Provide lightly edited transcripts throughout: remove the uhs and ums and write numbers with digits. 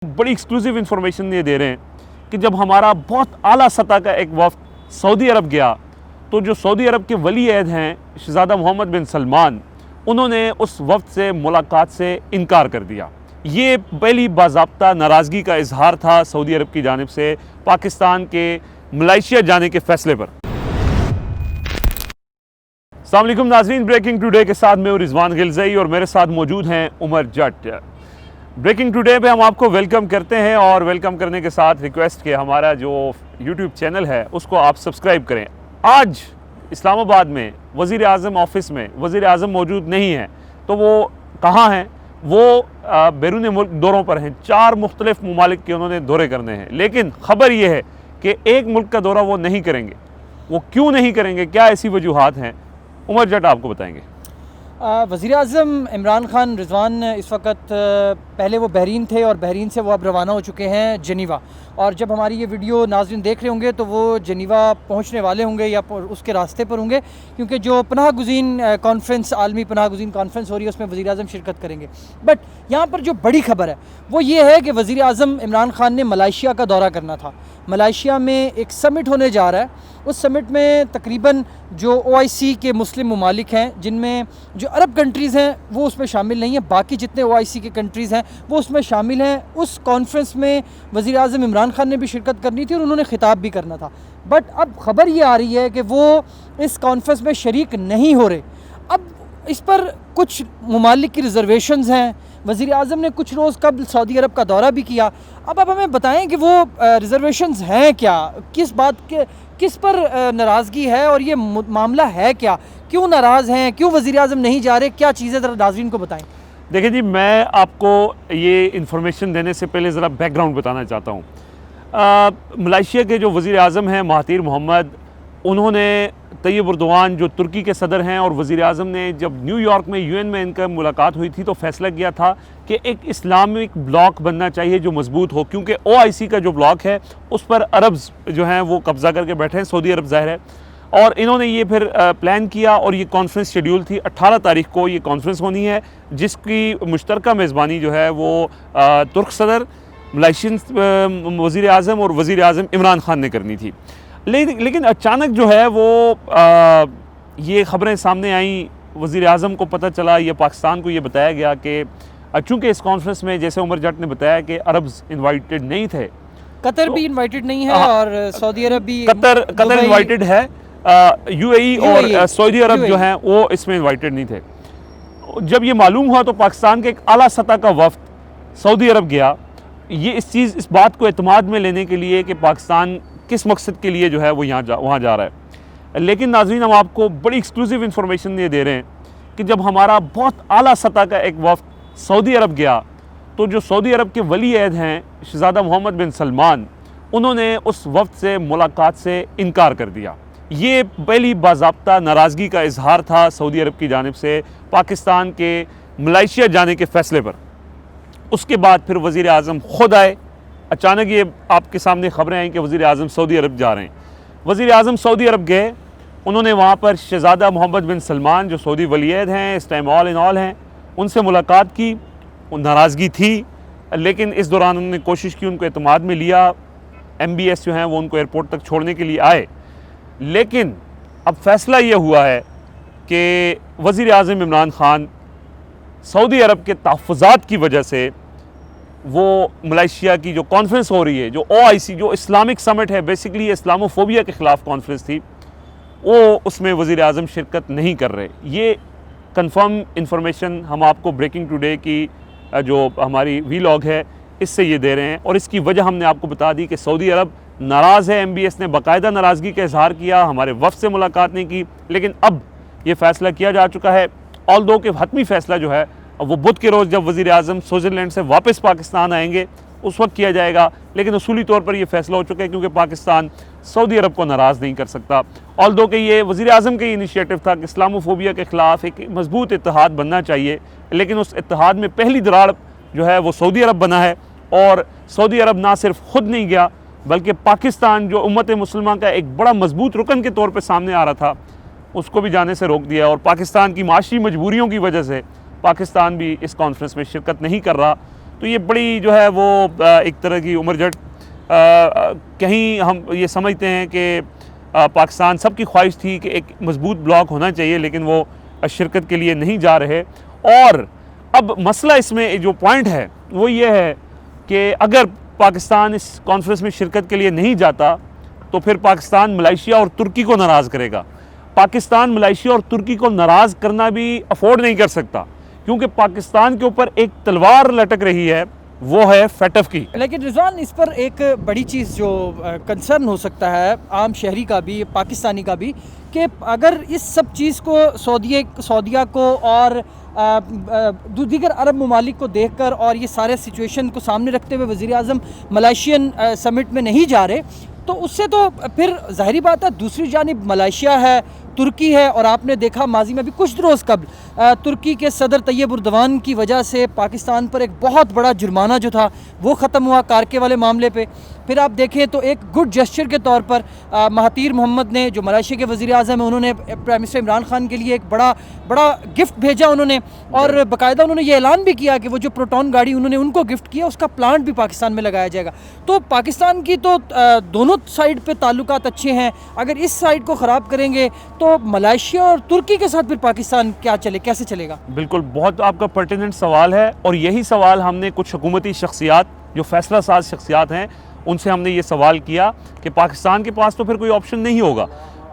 बड़ी exclusive information ये दे रहे हैं कि जब हमारा बहुत आला सतह का एक वफ़द सऊदी अरब गया तो जो सऊदी अरब के वली अहद हैं शहज़ादा मोहम्मद बिन सलमान, उन्होंने उस वफ़द से मुलाकात से इनकार कर दिया। ये पहली बाज़ाब्ता नाराज़गी का इजहार था सऊदी अरब की जानिब से पाकिस्तान के मलेशिया जाने के फ़ैसले पर। अस्सलाम वालेकुम नाज़रीन, ब्रेकिंग टुडे के साथ मैं रिजवान गिलज़ई और मेरे साथ मौजूद हैं उमर जट। ब्रेकिंग टुडे पे हम आपको वेलकम करते हैं और वेलकम करने के साथ रिक्वेस्ट कि हमारा जो यूट्यूब चैनल है उसको आप सब्सक्राइब करें। आज इस्लामाबाद में वज़ीर आज़म ऑफिस में वज़ीर आज़म मौजूद नहीं है, तो वो कहाँ हैं? वो बैरून मुल्क दौरों पर हैं। 4 मुख्तलिफ ममालिक के उन्होंने दौरे करने हैं, लेकिन ख़बर ये है कि एक मुल्क का दौरा वो नहीं करेंगे। वो क्यों नहीं करेंगे, क्या ऐसी वजूहात हैं, उमर जट आपको बताएंगे। वज़ीर आज़म इमरान ख़ान रिजवान इस वक्त पहले वो बहरीन थे और बहरीन से वो अब रवाना हो चुके हैं जेनीवा, और जब हमारी ये वीडियो नाज़रीन देख रहे होंगे तो वो जेनीवा पहुंचने वाले होंगे या उसके रास्ते पर होंगे, क्योंकि जो पनाह गुज़ीन कॉन्फ्रेंस आलमी पनाह गुज़ीन कॉन्फ्रेंस हो रही है उसमें वज़ीर आज़म शिरकत करेंगे। बट यहाँ पर जो बड़ी खबर है वो ये है कि वज़ीर आज़म इमरान ख़ान ने मलेशिया का दौरा करना था। मलेशिया में एक समिट होने जा रहा है। उस समिट में तकरीबन जो OIC के मुस्लिम ममालिक हैं, जिनमें जो अरब कंट्रीज़ हैं वो उसमें शामिल नहीं हैं, बाकी जितने OIC के कंट्रीज़ हैं वो उसमें शामिल हैं। उस कॉन्फ्रेंस में वज़ीर आज़म इमरान ख़ान ने भी शिरकत करनी थी और उन्होंने ख़िताब भी करना था। बट अब ख़बर ये आ रही है कि वो इस कॉन्फ्रेंस में शरीक नहीं हो रहे। अब इस पर कुछ ममालिक की रिजर्वेशंस हैं। वज़ीर आज़म ने कुछ रोज़ कबल सऊदी अरब का दौरा भी किया। अब आप हमें बताएं कि वो रिजर्वेशंस हैं क्या, किस बात के, किस पर नाराज़गी है और ये मामला है क्या, क्यों नाराज़ हैं, क्यों वज़ीर आज़म नहीं जा रहे, क्या चीज़ें ज़रा नाज़रीन को बताएं। देखिए जी, मैं आपको ये इन्फॉर्मेशन देने से पहले ज़रा बैकग्राउंड बताना चाहता हूँ। मलेशिया के जो वज़ीर आज़म हैं महातिर मोहम्मद, उन्होंने तैयब उर्दवान जो तुर्की के सदर हैं और वज़ीर आज़म ने जब न्यूयॉर्क में UN में इनका मुलाकात हुई थी तो फ़ैसला किया था कि एक इस्लामिक ब्लॉक बनना चाहिए जो मजबूत हो, क्योंकि OIC का जो ब्लॉक है उस पर अरब्स जो हैं वो कब्ज़ा करके बैठे हैं, सऊदी अरब ज़ाहिर है। और इन्होंने ये फिर प्लान किया और ये कॉन्फ्रेंस शेड्यूल थी 18 तारीख को ये कॉन्फ्रेंस होनी है, जिसकी मुश्तरका मेज़बानी जो है वो तुर्क सदर, मलेशियन वज़ीर आज़म और वज़ीर आज़म इमरान ख़ान ने करनी थी। लेकिन अचानक जो है वो ये ख़बरें सामने आई, वज़ीर आज़म को पता चला, ये पाकिस्तान को ये बताया गया कि चूँकि इस कॉन्फ्रेंस में जैसे उमर जट ने बताया कि अरब्स इन्वाइटेड नहीं थे, कतर भी इन्वाइटेड नहीं है और सऊदी अरब भी, कतर इन्वाइटेड है, UAE और सऊदी अरब जो हैं वो इसमें इन्वाइटेड नहीं थे। जब ये मालूम हुआ तो पाकिस्तान के एक आला सतह का वफ़द सऊदी अरब गया, ये इस बात को एतमाद में लेने के लिए कि पाकिस्तान किस मकसद के लिए जो है वो वहाँ जा रहा है। लेकिन नाज़रीन, हम आपको बड़ी एक्सक्लूसिव इन्फॉर्मेशन ये दे रहे हैं कि जब हमारा बहुत आला सतह का एक वफ़द सऊदी अरब गया तो जो सऊदी अरब के वली अहद हैं शहज़ादा मोहम्मद बिन सलमान, उन्होंने उस वफ़द से मुलाकात से इनकार कर दिया। ये पहली बाज़ाब्ता नाराज़गी का इजहार था सऊदी अरब की जानिब से पाकिस्तान के मलेशिया जाने के फ़ैसले पर। उसके बाद फिर वज़ीर आज़म ख़ुद आए। अचानक ये आपके सामने ख़बरें आई कि वज़ीर आज़म सऊदी अरब जा रहे हैं। वज़ीर आज़म सऊदी अरब गए, उन्होंने वहाँ पर शहज़ादा मोहम्मद बिन सलमान जो सऊदी वली अहद हैं, इस टाइम ऑल इन ऑल हैं, उनसे मुलाकात की। नाराज़गी थी, लेकिन इस दौरान उन्होंने कोशिश की, उनको एतमाद में लिया। MBS जो हैं वो उनको एयरपोर्ट तक छोड़ने के लिए आए। लेकिन अब फ़ैसला ये हुआ है कि वज़ीर आज़म इमरान ख़ान सऊदी अरब के तहफ़्फ़ुज़ात की वजह से वो मलेशिया की जो कॉन्फ्रेंस हो रही है, जो OIC जो इस्लामिक समिट है, बेसिकली ये इस्लामोफोबिया के ख़िलाफ़ कॉन्फ्रेंस थी, वो उसमें वज़ीर आज़म शिरकत नहीं कर रहे। ये कंफर्म इंफॉर्मेशन हम आपको ब्रेकिंग टुडे की जो हमारी वीलॉग है इससे ये दे रहे हैं, और इसकी वजह हमने आपको बता दी कि सऊदी अरब नाराज़ है। MBS ने बाकायदा नाराज़गी का इजहार किया, हमारे वफ़द से मुलाकात नहीं की। लेकिन अब ये फ़ैसला किया जा चुका है, ऑल्दो कि हतमी फ़ैसला जो है वो बुध के रोज़ जब वज़ीर आज़म स्विट्ज़रलैंड से वापस पाकिस्तान आएंगे उस वक्त किया जाएगा। लेकिन उसूली तौर पर यह फ़ैसला हो चुका है, क्योंकि पाकिस्तान सऊदी अरब को नाराज़ नहीं कर सकता। ऑल्दो कि ये वज़ीर आज़म का इनिशिएटिव था कि इस्लामोफोबिया के ख़िलाफ़ एक मजबूत इत्तेहाद बनना चाहिए, लेकिन उस इत्तेहाद में पहली दरार जो है वो सऊदी अरब बना है। और सऊदी अरब ना सिर्फ ख़ुद नहीं गया, बल्कि पाकिस्तान जो उम्मत मुसलमान का एक बड़ा मजबूत रुकन के तौर पर सामने आ रहा था, उसको भी जाने से रोक दिया। और पाकिस्तान की माशी मजबूरियों की वजह से पाकिस्तान भी इस कॉन्फ्रेंस में शिरकत नहीं कर रहा। तो ये बड़ी जो है वो एक तरह की उमरझट कहीं हम ये समझते हैं कि पाकिस्तान सबकी ख्वाहिश थी कि एक मजबूत ब्लॉक होना चाहिए, लेकिन वो शिरकत के लिए नहीं जा रहे। और अब मसला इसमें जो पॉइंट है वो ये है कि अगर पाकिस्तान इस कॉन्फ्रेंस में शिरकत के लिए नहीं जाता तो फिर पाकिस्तान मलेशिया और तुर्की को नाराज़ करेगा। पाकिस्तान मलेशिया और तुर्की को नाराज़ करना भी अफोर्ड नहीं कर सकता, क्योंकि पाकिस्तान के ऊपर एक तलवार लटक रही है, वो है FATF की। लेकिन रिजवान, इस पर एक बड़ी चीज़ जो कंसर्न हो सकता है आम शहरी का भी, पाकिस्तानी का भी, कि अगर इस सब चीज़ को सऊदीया को और दीगर अरब ममालिक को देखकर और ये सारे सिचुएशन को सामने रखते हुए वज़ीर आज़म मलेशियन समिट में नहीं जा रहे, तो उससे तो फिर ज़ाहिरी बात है दूसरी जानिब मलेशिया है, तुर्की है, और आपने देखा माजी में भी कुछ रोज़ कबल तुर्की के सदर तैयब उर्दवान की वजह से पाकिस्तान पर एक बहुत बड़ा जुर्माना जो था वो ख़त्म हुआ कारके वाले मामले पे। फिर आप देखें तो एक गुड जेस्चर के तौर पर महातीर मोहम्मद ने, जो मलेशिया के वज़ीर आज़म हैं, उन्होंने प्राइम मिनिस्टर इमरान खान के लिए एक बड़ा गिफ्ट भेजा उन्होंने, और बाकायदा उन्होंने ये ऐलान भी किया कि वो जो प्रोटॉन गाड़ी उन्होंने उनको गिफ्ट किया उसका प्लांट भी पाकिस्तान में लगाया जाएगा। तो पाकिस्तान की तो दोनों साइड पे ताल्लुकात अच्छे हैं, अगर इस साइड को ख़राब करेंगे तो मलेशिया और तुर्की के साथ फिर पाकिस्तान कैसे चलेगा? बिल्कुल, बहुत आपका पर्टिनेंट सवाल है, और यही सवाल हमने कुछ हुकूमती शख्सियात जो फैसला साज शख्सियात हैं उनसे हमने ये सवाल किया कि पाकिस्तान के पास तो फिर कोई ऑप्शन नहीं होगा।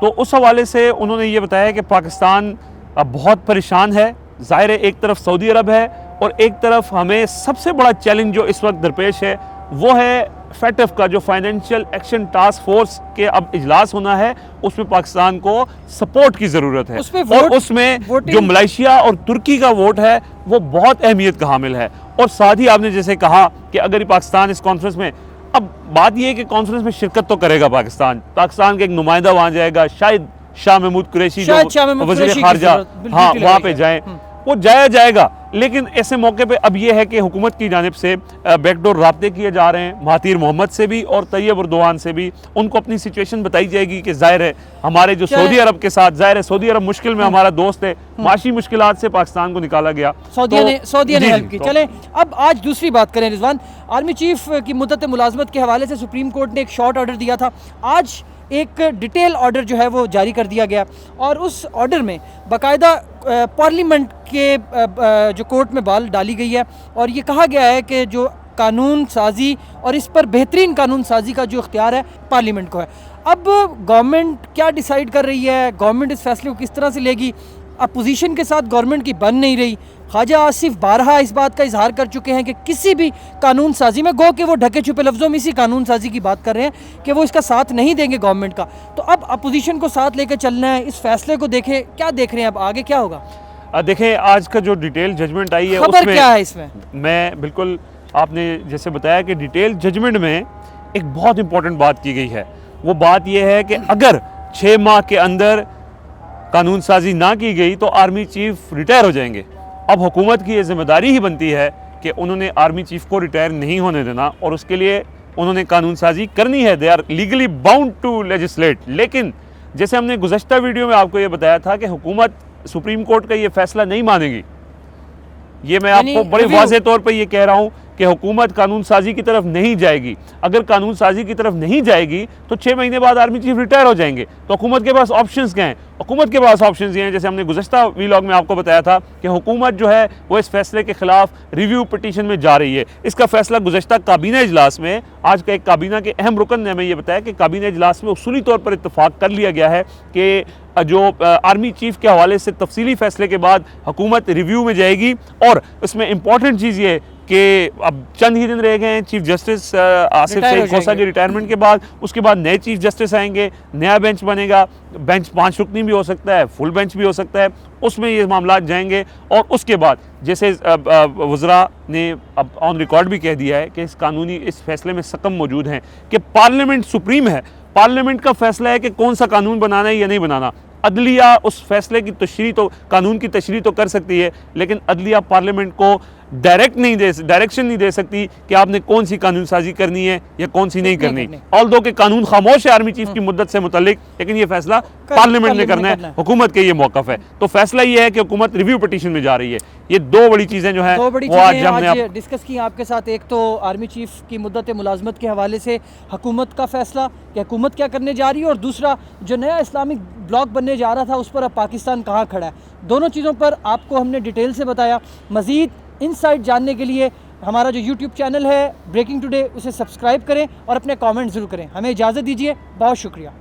तो उस हवाले से उन्होंने ये बताया कि पाकिस्तान अब बहुत परेशान है। ज़ाहिर है एक तरफ सऊदी अरब है और एक तरफ हमें सबसे बड़ा चैलेंज जो इस वक्त दरपेश है वो है FATF का जो फाइनेंशियल एक्शन टास्क फोर्स के अब इजलास होना है, उसमें पाकिस्तान को सपोर्ट की ज़रूरत है, और उसमें जो मलेशिया और तुर्की का वोट है वो बहुत अहमियत का हामिल है। और साथ ही आपने जैसे कहा कि अगर पाकिस्तान इस कॉन्फ्रेंस में, अब बात यह है कि कॉन्फ्रेंस में शिरकत तो करेगा पाकिस्तान का एक नुमाइंदा वहाँ जाएगा, शायद शाह महमूद कुरैशी जो वज़ीर खारजा, हाँ, वहाँ पे जाए, वो जाएगा। लेकिन ऐसे मौके पे अब यह है कि हुकूमत की जानिब से बैकडोर राब्ते किए जा रहे हैं महातीर मोहम्मद से भी और तैयब उर्दवान से भी। उनको अपनी सिचुएशन बताई जाएगी कि जाहिर है हमारे जो सऊदी अरब के साथ, जाहिर है सऊदी अरब मुश्किल में हमारा दोस्त है, माशी मुश्किलात से पाकिस्तान को निकाला गया, सऊदीया ने हेल्प की। चलें अब आज दूसरी बात करें रिजवान, आर्मी चीफ की मुद्दत मुलाजमत के हवाले से सुप्रीम कोर्ट ने एक शॉर्ट ऑर्डर दिया था, आज एक डिटेल ऑर्डर जो है वो जारी कर दिया गया, और उस ऑर्डर में बाकायदा पार्लियामेंट के जो कोर्ट में बाल डाली गई है, और ये कहा गया है कि जो कानून साजी और इस पर बेहतरीन कानून साजी का जो इख्तियार है पार्लियामेंट को है। अब गवर्नमेंट क्या डिसाइड कर रही है, गवर्नमेंट इस फैसले को किस तरह से लेगी? अपोजिशन के साथ गवर्नमेंट की बन नहीं रही। ख्वाजा आसिफ बारहा इस बात का इजहार कर चुके हैं कि किसी भी कानून साजी में, गो कि वो ढके छुपे लफ्ज़ों में इसी कानून साजी की बात कर रहे हैं कि वो इसका साथ नहीं देंगे गवर्नमेंट का। तो अब अपोजिशन को साथ लेकर चलना है, इस फैसले को देखें, क्या देख रहे हैं अब आगे क्या होगा? देखें आज का जो डिटेल जजमेंट आई है खबर क्या है इसमें? मैं बिल्कुल, आपने जैसे बताया कि डिटेल जजमेंट में एक बहुत इंपॉर्टेंट बात की गई है। वो बात यह है कि अगर 6 माह के अंदर कानून साजी ना की गई तो आर्मी चीफ रिटायर हो जाएंगे। अब हुकूमत की ये जिम्मेदारी ही बनती है कि उन्होंने आर्मी चीफ को रिटायर नहीं होने देना, और उसके लिए उन्होंने कानून साजी करनी है। They are legally bound to legislate. लेकिन जैसे हमने गुज़श्ता वीडियो में आपको ये बताया था कि हुकूमत सुप्रीम कोर्ट का ये फैसला नहीं मानेगी। ये मैं आपको बड़े वाज़ेह तौर पर ये कह रहा हूँ कि हुकूमत कानून साजी की तरफ नहीं जाएगी। अगर कानून साजी की तरफ नहीं जाएगी तो 6 महीने बाद आर्मी चीफ रिटायर हो जाएंगे। तो हुकूमत के पास ऑप्शंस क्या हैं? हुकूमत के पास ऑप्शंस ये हैं, जैसे हमने गुज़श्ता वीलॉग में आपको बताया था कि हुकूमत जो है वो इस फैसले के खिलाफ रिव्यू पिटीशन में जा रही है। इसका फैसला गुज़श्ता काबीना इजलास में, आज का एक काबीना के अहम रुकन ने हमें ये बताया कि काबीना इजलास में उसूली तौर पर इत्तफाक कर लिया गया है कि जो आर्मी चीफ के हवाले से तफसीली फैसले के बाद हुकूमत रिव्यू में जाएगी। और इसमें इंपॉर्टेंट चीज़ ये कि अब चंद ही दिन रह गए हैं चीफ जस्टिस आसिफ सईद खोसा के रिटायरमेंट के बाद। उसके बाद नए चीफ जस्टिस आएंगे, नया बेंच बनेगा, बेंच 5 रुकनी भी हो सकता है, फुल बेंच भी हो सकता है, उसमें ये मामला जाएंगे। और उसके बाद जैसे वज़रा ने अब ऑन रिकॉर्ड भी कह दिया है कि इस फैसले में सकम मौजूद हैं कि पार्लियामेंट सुप्रीम है, पार्लियामेंट का फैसला है कि कौन सा कानून बनाना है या नहीं बनाना। अदलिया उस फैसले की तशरीह तो, कानून की तशरीह तो कर सकती है, लेकिन अदलिया पार्लियामेंट को डायरेक्शन नहीं दे सकती कि आपने कौन सी कानून साजी करनी है या कौन सी नहीं करनी। ऑल्दो के कानून खामोश है आर्मी चीफ की मुद्दत से मुतल्लिक, लेकिन ये फैसला पार्लियामेंट ने करना है, हुकूमत के ये मौकफ है। तो फैसला ये है कि हुकूमत रिव्यू पिटीशन में जा रही है। ये दो बड़ी चीज़ें जो है वो आज हमने डिस्कस की आपके साथ। एक तो आर्मी चीफ की मुद्दत मुलाजमत के हवाले से हुकूमत का फैसला कि हुकूमत क्या करने जा रही है, और दूसरा जो नया इस्लामिक ब्लॉक बनने जा रहा था उस पर अब पाकिस्तान कहाँ खड़ा है। दोनों चीज़ों पर आपको हमने डिटेल से बताया। मज़ीद इनसाइट जानने के लिए हमारा जो यूट्यूब चैनल है ब्रेकिंग टुडे, उसे सब्सक्राइब करें और अपने कमेंट ज़रूर करें। हमें इजाज़त दीजिए, बहुत शुक्रिया।